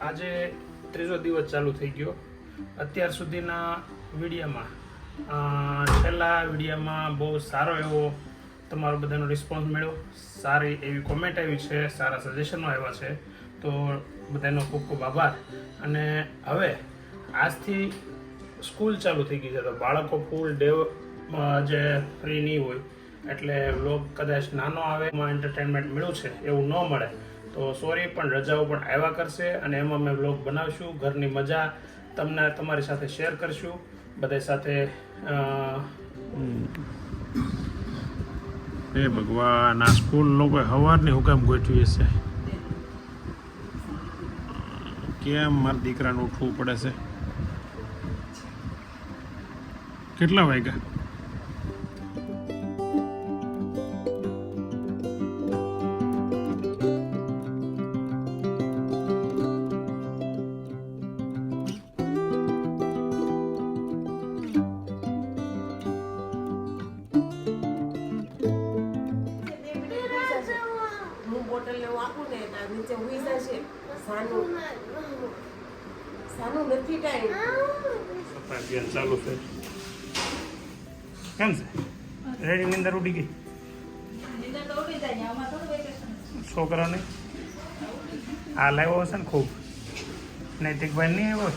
આજે ત્રીજો દિવસ ચાલુ થઈ ગયો. અત્યાર સુધીના વિડીયોમાં છેલ્લા વિડીયોમાં બહુ સારો એવો તમારો બધાનો રિસ્પોન્સ મળ્યો. સારી એવી કોમેન્ટ આવી છે, સારા સજેશનો આવ્યા છે, તો બધાનો ખૂબ ખૂબ આભાર. અને હવે આજથી સ્કૂલ ચાલુ થઈ ગઈ છે, તો બાળકો ફૂલ ડે જે ફ્રી નહીં હોય એટલે વ્લોગ કદાચ નાનો આવે, એમાં એન્ટરટેનમેન્ટ મળ્યું છે એવું ન મળે તો સોરી, પણ રજાઓ પણ આવ્યા કરશે અને એમાં અમે વ્લોગ બનાવશું. ઘરની મજા તમને તમારી સાથે શેર કરશું બધા સાથે. એ ભગવાન, આ સ્કૂલ લોકો સવારની હુકામ ગોઠવી છે. કેમ મારા દીકરાને ઉઠવું પડે છે? કેટલા વાગ્યા? ચાલુ છે. કેમ છે? રેડી ની અંદર ઉડી ગઈ છોકરાને? આ લાવ્યો હશે ને ખૂબ. નૈતિકભાઈ નહીં આવ્યો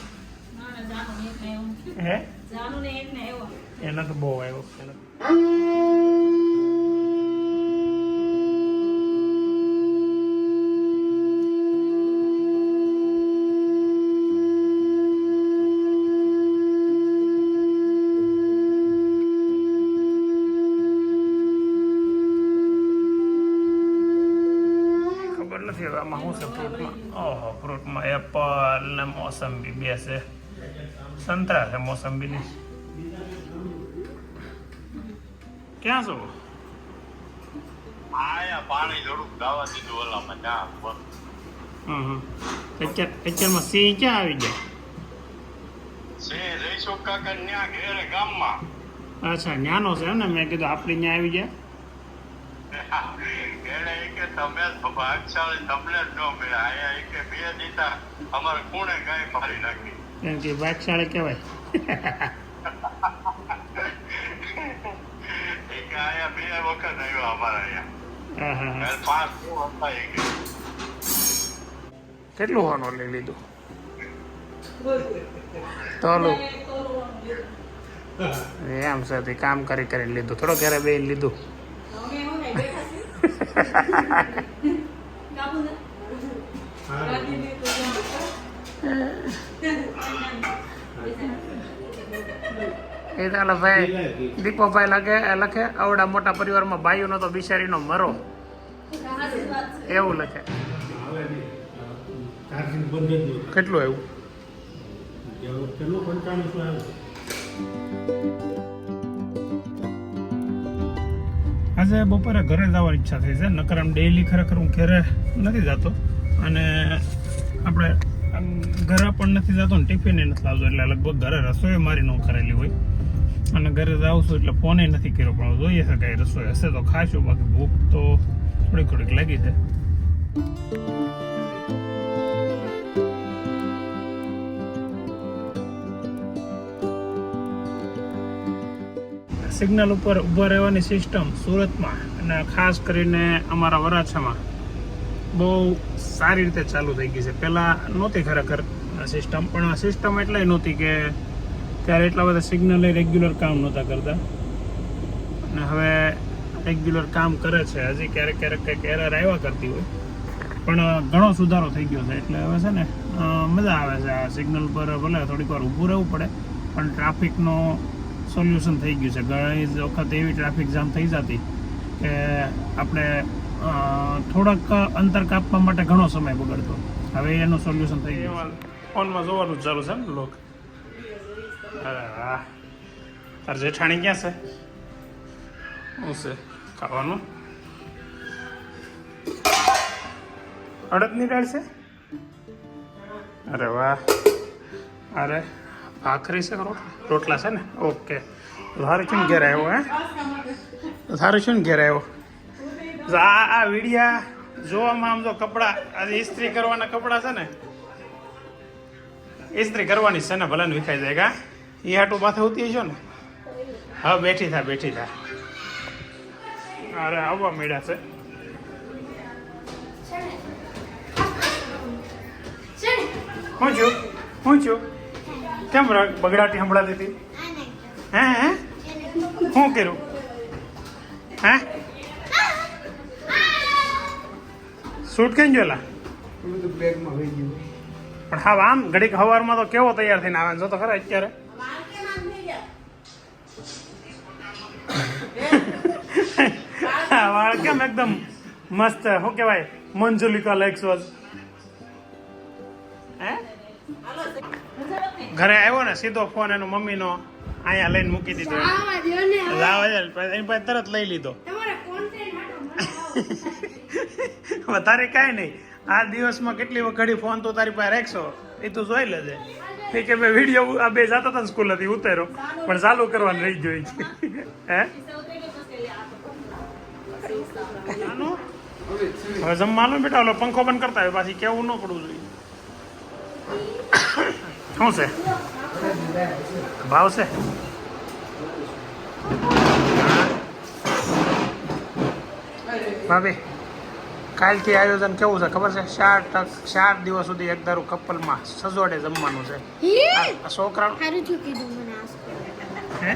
હે? એનો તો બહુ આવ્યો. આમાં શું છે ફ્રૂટમાં? ઓહો, ફ્રૂટમાં એપલ ને મોસંબી બે છે. સંતરા છે, મોસંબીની. ક્યાં છો? પાણી થોડુંક દાવા દીધું ઓલામાં. અત્યારમાં સિંહ ક્યાં આવી જાય? જયસુખ કાકા ન્યા ઘેરે ગામમાં. અચ્છા, ન્યાનો છે ને. મેં કીધું આપણે ત્યાં આવી જાય. તમે ભાગશાળી, તમને જ ન મળ્યા. અહીંયા કે બે દીતા અમારે કોણે ગાય મારી નાખી. એમ કે ભાગશાળી કહેવાય. અહીંયા બે વખત આવ્યો અમારા અહીંયા. 5 કેટલું હોનું લઈ લીધું? તોલું એમ છે, કામ કરી કરીને લીધું. થોડો ઘરે બે લીધું. એ ચાલો ભાઈ. દીપોભાઈ લખે આવડા મોટા પરિવારમાં ભાઈઓનો તો બિચારીનો મરો, એવું લખે. કેટલું આવ્યું? આજે બપોરે ઘરે જવાની ઈચ્છા થઈ છે. નકર આમ ડેઈલી ખરેખર હું ઘરે નથી જતો અને આપણે ઘરે પણ નથી જતો ને ટિફિન નથી લાવતો, એટલે લગભગ ઘરે રસોઈ મારી ન કરેલી હોય અને ઘરે જાઉં છું એટલે ફોને નથી કર્યો. પણ જોઈએ છે કાંઈ રસોઈ હશે તો ખાશું, બાકી ભૂખ તો થોડીક લાગી છે. સિગ્નલ ઉપર ઊભા રહેવાની સિસ્ટમ સુરતમાં અને ખાસ કરીને અમારા વરાછામાં બહુ સારી રીતે ચાલુ થઈ ગઈ છે. પહેલાં નહોતી ખરેખર સિસ્ટમ, પણ આ સિસ્ટમ એટલાય નહોતી કે ત્યારે એટલા બધા સિગ્નલ રેગ્યુલર કામ નહોતા કરતા અને હવે રેગ્યુલર કામ કરે છે. હજી ક્યારેક કંઈક એરર આવ્યા કરતી હોય, પણ ઘણો સુધારો થઈ ગયો છે. એટલે હવે છે ને મજા આવે છે. આ સિગ્નલ પર ભલે થોડીક વાર ઊભું રહેવું પડે, પણ ટ્રાફિકનો સોલ્યુશન થઈ ગયું છે. ઘણી વખત એવી ટ્રાફિક જામ થઈ જતી કે આપણે થોડાક અંતર કાપવા માટે ઘણો સમય બગડતો. હવે એનું સોલ્યુશન થઈ ગયું. ફોનમાં જોવાનું જ ચાલુ છે ને લોક. અરે વાહ, તાર જેઠાણી ક્યાં છે? શું છે ખાવાનું? અડદની દાળ છે? અરે વાહ. અરે ભાખરી છે, રોટલા છે ને? ઓકે. તારે શું ઘેર આવ્યો? હે, તારે શું ઘેર આવ્યો? આ વિડિયા જોવામાં આમ જો કપડાં આજે ઇસ્ત્રી કરવાના કપડાં છે ને, ઇસ્ત્રી કરવાની છે ને ભલે ને વિખાઈ જાય કા એ હાટું માથે ઉતી છો ને હા બેઠી થા અરે આવવા મળ્યા છે હું છું કેમ બગડાટી સંભળાતી હતી હે શું કર્યું હે શૂટ કઈ ગયેલા પણ હા આમ ઘડીક સવારમાં તો કેવો તૈયાર થઈને આવે જો તો ખરા અત્યારે વાળ કેમ એકદમ મસ્ત શું કહેવાય મંજુલિકા લાઈક્સ વોઝ હે ઘરે આવ્યો ને સીધો ફોન એનો મમ્મીનો અહીંયા લઈને મૂકી દીધો એની પાસે તરત લઈ લીધો તારે કાંઈ નહીં આ દિવસમાં કેટલી ઘડી ફોન તો તારી પાસે રાખશો એ તું જોઈ લેજે એ કે મેં વિડીયો આ બે જતા હતા સ્કૂલ હતી ઉતાર્યો પણ ચાલુ કરવાનું રહી જોઈ હે હવે જમવાનું બેટા ઓલો પંખો બંધ કરતા હોય પાછી કેવું ન પડવું જોઈએ શું છે ભાવ છે ભાભી કાલથી આયોજન કેવું છે ખબર છે 4 દિવસ સુધી એક ધારું કપલમાં સજોડે જમવાનું છે છોકરા હે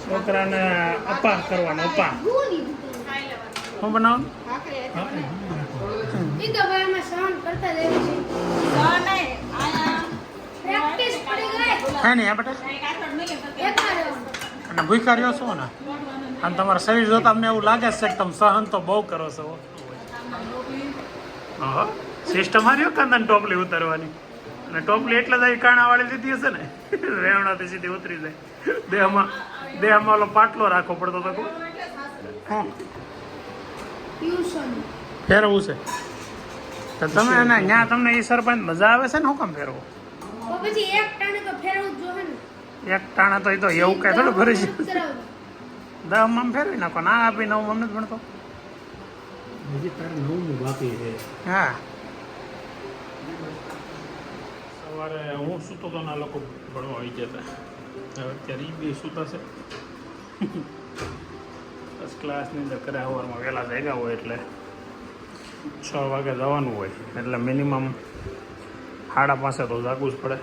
છોકરાને અપા કરવાનો અપા શું બનાવવાનું હે ને આ બેટા અને ભૂખા રહ્યો છો ને અને તમારા શરીર જોતા અમને એવું લાગે છે કે તમે સહન તો બહુ કરો છો હા સિસ્ટમ હાર્યો કાંદાની ટોપલી ઉતારવાની અને ટોપલી એટલે જ કાણા વાળી લીધી હશે ને રેવણાથી સીધી ઉતરી જાય દેહમાં ઓલો પાટલો રાખવો પડતો હતો ફેરવું છે તો તમે એને ત્યાં તમને એ સરપંચ મજા આવે છે ને શું કામ ફેરવો એક ટાણા તો એ તો એવું કઈ થોડું ભરી છે 10 માં ફેરવી નાખો ના આપી 9 માં નથી ભણતો હા સવારે હું સૂતો તો ના લોકો ભણવા આવી જતા હવે અત્યારે એ બી સૂતા છે ફર્સ્ટ ક્લાસની અંદર કરે સવારમાં વહેલા જાગ્યા હોય એટલે 6 વાગે જવાનું હોય એટલે મિનિમમ 5:30 તો જાગવું જ પડે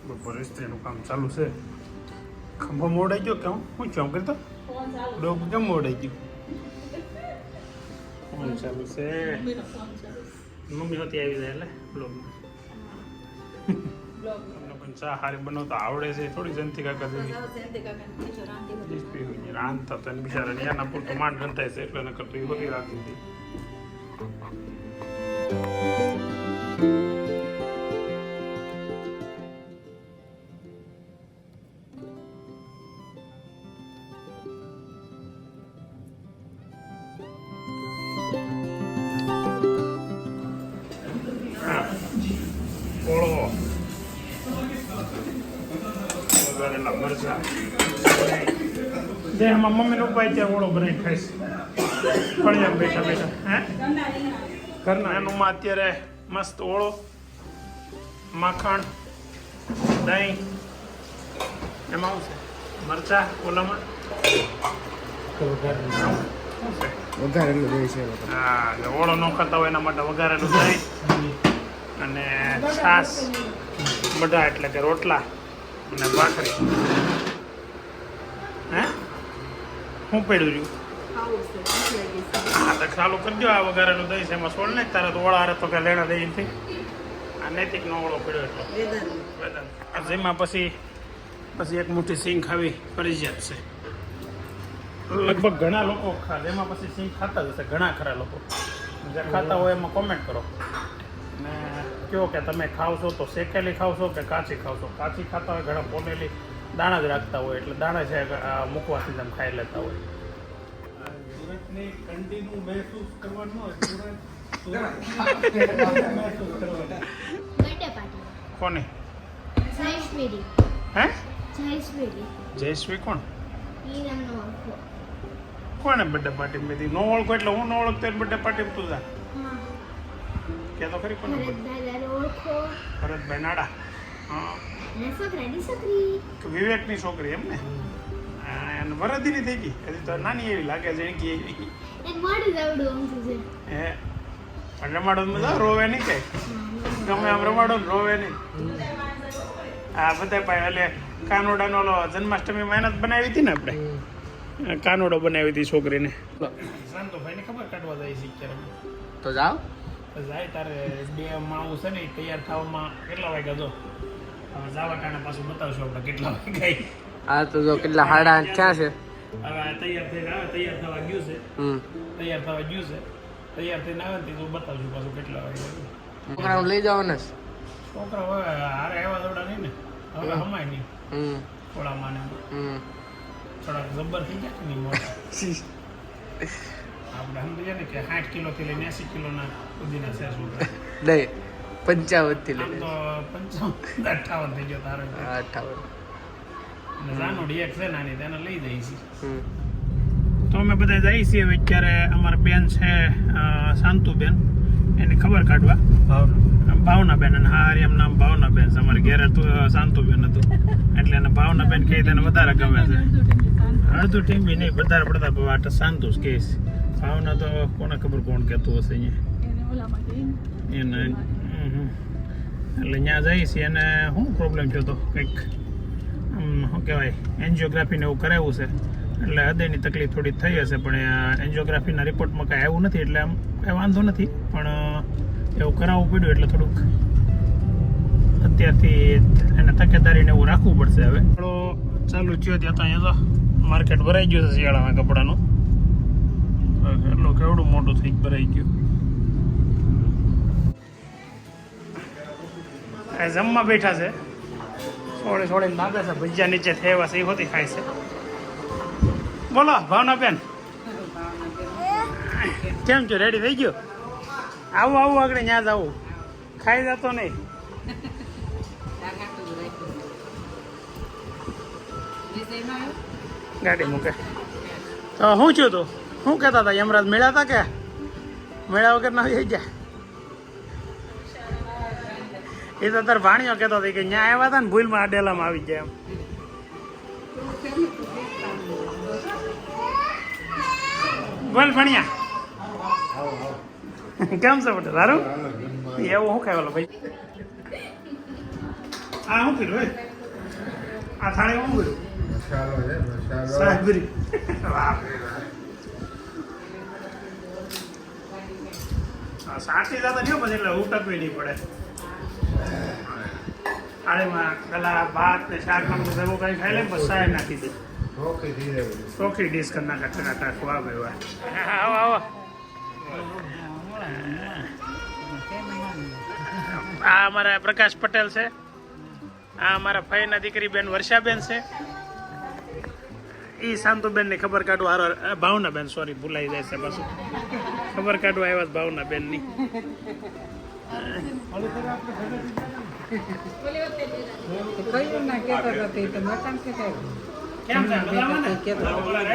બપોર ઇસ્ત્રીનું કામ ચાલુ છે ખંભો મોડાઈ ગયો કેમ શું છે આમ કરતો ડોગ કેમ મોડાઈ ગયું ફોન ચાલુ છે મમ્મી હોતી આવી જાય એટલે બ્લોગમાં તમને પણ ચા હારી બનાવતા આવડે છે થોડી જંતી કાકા જેવી રાંધતા તો બિચારા એના પૂરતું માંડ ગંધાય છે એટલે ન કરતું એ બધી રાખી હતી દેહમાં મમ્મીનો ઉપાય ત્યાં ઓળો બનાવી ખાઈશ ફળિયામાં બેઠા બેઠા હે ઘરના એનુંમાં અત્યારે મસ્ત ઓળો માખણ દહીં એમાં શું છે મરચા ઓલામાં વઘારેલું દહીં છે હા ઓળો ન ખાતા હોય એના માટે વઘારેલું દહીં અને છાશ બધા એટલે કે રોટલા અને ભાખરી હે શું પડ્યું છું હા તો ચાલુ કરજો આ વઘારેલું દહીં છે એમાં સોળ ને તારે તો ઓળા હારે તો કે લેણા દહીં નથી આ નૈતિકનો ઓળો પડ્યો એટલો જેમાં પછી એક મુઠ્ઠી સિંગ ખાવી ફરજિયાત છે લગભગ ઘણા લોકો એમાં પછી સિંગ ખાતા જ હશે ઘણા ખરા લોકો જે ખાતા હોય એમાં કોમેન્ટ કરો ને કહો કે તમે ખાવ છો તો શેકેલી ખાવ છો કે કાચી ખાવ છો કાચી ખાતા હોય ઘણા પોલેલી દાણા જ રાખતા હોય એટલે દાણા છે મૂકવાથી જેમ ખાઈ લેતા હોય સુરતની કન્ટિન્યુ મહેસૂસ કરવાનું હોય કોને જયેશબેરી હે જયેશબેરી જયશ્રી કોણ? ઈ નામનો ઓળખો. કોને બર્થડે પાર્ટી મેં નો ઓળખો એટલે હું ન ઓળખતો બર્થડે પાર્ટી તું જા હા. કે તો ખરી કોને ભરતભાઈ ઓળખો. ભરતભાઈ નાડા હા અને છોકરાની છોકરી. વિવેકની છોકરી એમ ને અને વરદીની થઈ ગઈ હજી તો નાની એવી લાગે છે એની એવી એક મોડું જાવડું અમથું છે. હે પણ રમાડો મજા રોવે નહીં કઈ ગમે આમ રમાડો ને રોવે નહીં હા બધા પાસે એટલે કાનોડાનો ઓલો જન્માષ્ટમી મહેનત બનાવી હતી ને આપણે કાનોડો બનાવી હતી છોકરીને શાંતુભાઈને ખબર કાઢવા જાય છે ક્યારે તો જાઓ જાય તારે બે માણું છે ને તૈયાર થવામાં કેટલા વાગ્યા જો જવા ટાણે પાછું બતાવશું આપણે કેટલા વાગ્યા આ તો જો કેટલા 8:30 ક્યાં છે હવે આ તૈયાર થઈને આવે તૈયાર થવા ગયું છે તૈયાર થવા ગયું છે તૈયાર થઈને આવે ને તો બતાવશું પાછું કેટલા વાગ્યા છોકરાને લઈ જાવ ને છોકરા હવે હારે આવ્યા દોડા નહીં ને હવે હમાય નહીં થોડા માને થોડાક જબ્બર થઈ ગયા નહીં મોટા આપણે સમજીએ ને કે 60 કિલોથી લઈને 80 કિલોના સુધીના છે છોકરા નહીં 55 થી આમ લઈને તો 55 58 થઈ ગયો તારો 58 અને જાનોડી એક છે નાની તેને લઈ જઈએ છીએ તો અમે બધા જઈએ છીએ હવે અત્યારે અમારા બેન છે શાંતુબેન એની ખબર કાઢવા ભાવનાબેન અને હા એમ નામ ભાવનાબેન છે અમારે ઘેર હતું શાંતુબેન હતું એટલે એને ભાવનાબેન કહે તેને વધારે ગમે છે અડધું ટીમ બી નહીં વધારે પડતા વાટ શાંતુ જ કહીશ ભાવના તો કોને ખબર કોણ કહેતું હશે અહીંયા એને એટલે ત્યાં જઈએ છીએ એને શું પ્રોબ્લેમ થયો હતો કંઈક શું કહેવાય એન્જિયોગ્રાફીને એવું કરાવ્યું છે એટલે હૃદયની તકલીફ થોડી થઈ હશે પણ એન્જિયોગ્રાફીના રિપોર્ટમાં કાંઈ આવ્યું નથી એટલે આમ કાંઈ વાંધો નથી પણ એવું કરાવવું પડ્યું એટલે થોડુંક અત્યારથી એને તકેદારીને એવું રાખવું પડશે હવે ચાલુ થયો ત્યાં તો અહીંયા તો માર્કેટ ભરાઈ ગયું છે શિયાળાના કપડાનું એટલું કેવડું મોટું થઈ ભરાઈ ગયું જમવા બેઠા છે છોડે છોડે લાગે છે ભજીયા નીચે થયા છે એ હોતી ખાય છે બોલો ભાવનાબેન કેમ છો રેડી થઈ ગયો આવું આવું આગળ ત્યાં જ આવું ખાઈ જતો નહીં ગાડી મૂકે તો શું થયું તું શું કહેતા હતા યમરાજ મેળ્યા હતા કે મેળા વગર ના થઈ ગયા એ તો તાર ભાણીઓ કહેતો હતો કે ત્યાં આવ્યા હતા ને ભૂલમાં અડેલામાં આવી ગયા એમ બોલ ભણ્યા કેમ છે બેટા સારું એવું શું ખાય ભાઈ આ શું કર્યું આ થાળી શું કર્યું સાહેબરી સાચી જતા નહીં પછી એટલે ઉટકવી નહીં પડે થાળીમાં પેલા ભાત ને શાક એવું કંઈ ખાઈ લે પછી સાહેબ નાખી દે ચોખ્ખી ડીશ કરી નાખે ટકાટા ખવા ભાઈ આવો આવો આ અમારા પ્રકાશ પટેલ છે આ અમારા ફઈના દીકરી બેન વર્ષાબેન છે એ શાંતુબેન ની ખબર કાઢવા ભાવનાબેન સોરી ભૂલાઈ જાય છે પાછું ખબર કાઢવા આવ્યા ભાવનાબેન ની કેમ છે મજામાં ને રેડી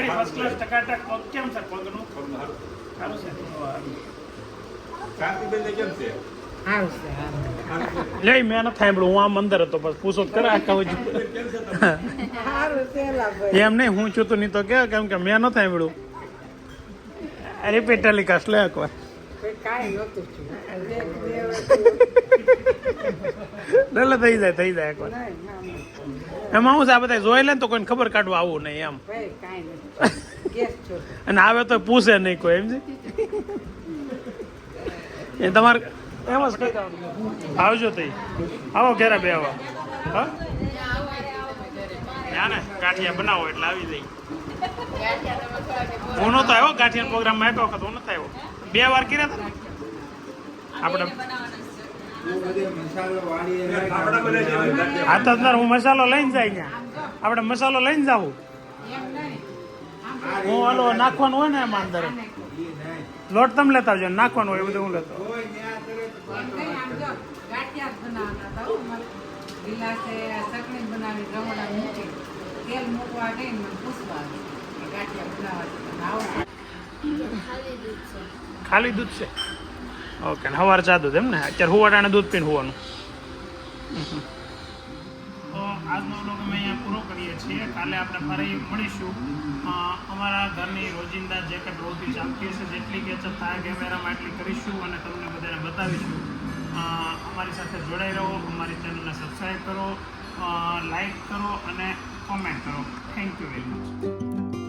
ફર્સ્ટ ક્લાસ ટકાટક પગ કેમ છે પગનું સારું છે લે મેં નથી સાંભળ્યું હું આમ અંદર હતો પછી પૂછો કરે આખા એમ નહીં હું છું તો નહીં તો કે કેમ કે મેં નથી સાંભળ્યું રિપીટ ટેલિકાસ્ટ લે એકવાર એટલે થઈ જાય એકવાર એમાં હું છે આ બધા જોઈ લે ને તો કોઈને ખબર કાઢવા આવું નહીં એમ અને આવે તો પૂછે નહીં કોઈ એમ છે એ તમારે એમ જ કઈ આવજો તઈ આવો ઘેરા બે આવો હા ને ગાંઠિયા બનાવો એટલે આવી જઈ હું નહોતો આવ્યો ગાંઠિયા પ્રોગ્રામમાં એક વખત હું નથી આવ્યો 2 વાર કર્યા હતા ને આપણે હા તો અંદર હું મસાલો લઈને જાય ત્યાં આપણે મસાલો લઈને જાવું હું ઓલો નાખવાનું હોય ને એમાં અંદર લોટ તમે લેતા આવજો નાખવાનું હોય એ બધું હું લેતો તેલ મૂકવા ગઈ ને પૂછવા ગઈ ગાંઠિયા બનાવવા ખાલી દૂધ છે. ખાલી દૂધ છે ઓકે ને સવાર ચા દૂધ એમ ને અત્યારે હુવાટાણે દૂધ પીને હોવાનું તો આજનો વ્લોગ અમે અહીંયા પૂરો કરીએ છીએ કાલે આપણે ફરી મળીશું અમારા ઘરની રોજિંદા જે કંઈ પ્રવૃત્તિ ચાલતી હશે જેટલી કેચઅપ થાય કેમેરામાં એટલી કરીશું અને તમને બધાને બતાવીશું અમારી સાથે જોડાઈ રહો અમારી ચેનલને સબસ્ક્રાઈબ કરો લાઈક કરો અને કોમેન્ટ કરો થેન્ક યુ વેરી મચ